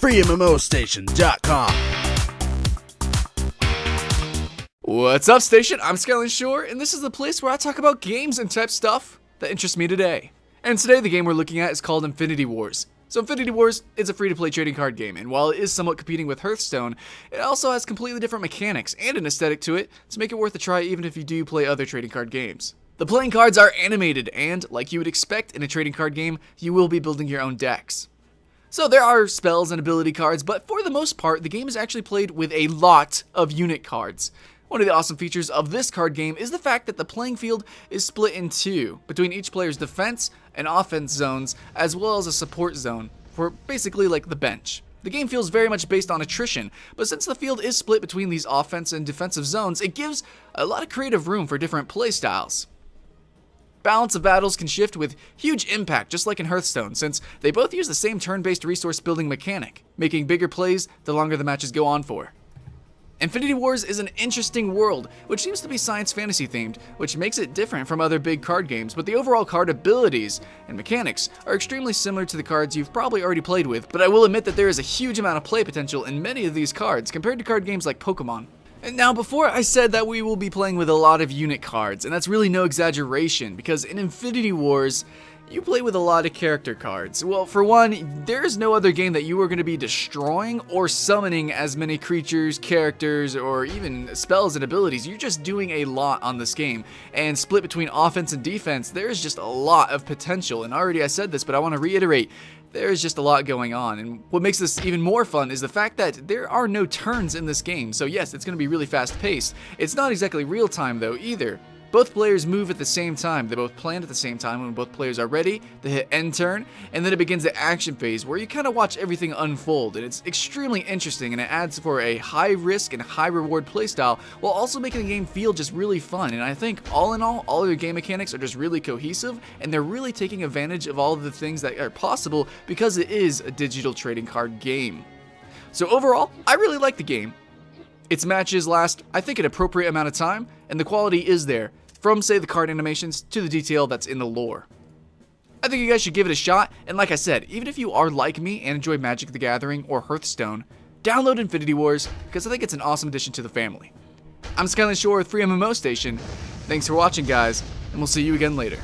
FreeMMOStation.com. What's up, Station? I'm Skyline Shore, and this is the place where I talk about games and type stuff that interests me today. And today the game we're looking at is called Infinity Wars. So Infinity Wars is a free-to-play trading card game, and while it is somewhat competing with Hearthstone, it also has completely different mechanics and an aesthetic to it to make it worth a try even if you do play other trading card games. The playing cards are animated, and like you would expect in a trading card game, you will be building your own decks. So there are spells and ability cards, but for the most part, the game is actually played with a lot of unit cards. One of the awesome features of this card game is the fact that the playing field is split in two, between each player's defense and offense zones, as well as a support zone, for basically like the bench. The game feels very much based on attrition, but since the field is split between these offense and defensive zones, it gives a lot of creative room for different playstyles. Balance of battles can shift with huge impact, just like in Hearthstone, since they both use the same turn-based resource building mechanic, making bigger plays the longer the matches go on for. Infinity Wars is an interesting world, which seems to be science fantasy themed, which makes it different from other big card games, but the overall card abilities and mechanics are extremely similar to the cards you've probably already played with, but I will admit that there is a huge amount of play potential in many of these cards compared to card games like Pokemon. And now, before I said that we will be playing with a lot of unit cards, and that's really no exaggeration, because in Infinity Wars, you play with a lot of character cards. Well, for one, there is no other game that you are going to be destroying or summoning as many creatures, characters, or even spells and abilities. You're just doing a lot on this game. And split between offense and defense, there is just a lot of potential. And already I said this, but I want to reiterate, there is just a lot going on. And what makes this even more fun is the fact that there are no turns in this game. So yes, it's going to be really fast paced. It's not exactly real time though either. Both players move at the same time. They both plan at the same time. When both players are ready, they hit end turn, and then it begins the action phase where you kind of watch everything unfold, and it's extremely interesting, and it adds for a high risk and high reward playstyle while also making the game feel just really fun. And I think all in all of your game mechanics are just really cohesive, and they're really taking advantage of all of the things that are possible because it is a digital trading card game. So overall, I really like the game. Its matches last, I think, an appropriate amount of time, and the quality is there. From, say, the card animations to the detail that's in the lore. I think you guys should give it a shot, and like I said, even if you are like me and enjoy Magic the Gathering or Hearthstone, download Infinity Wars, because I think it's an awesome addition to the family. I'm Skyline Shore with FreeMMOStation. Thanks for watching, guys, and we'll see you again later.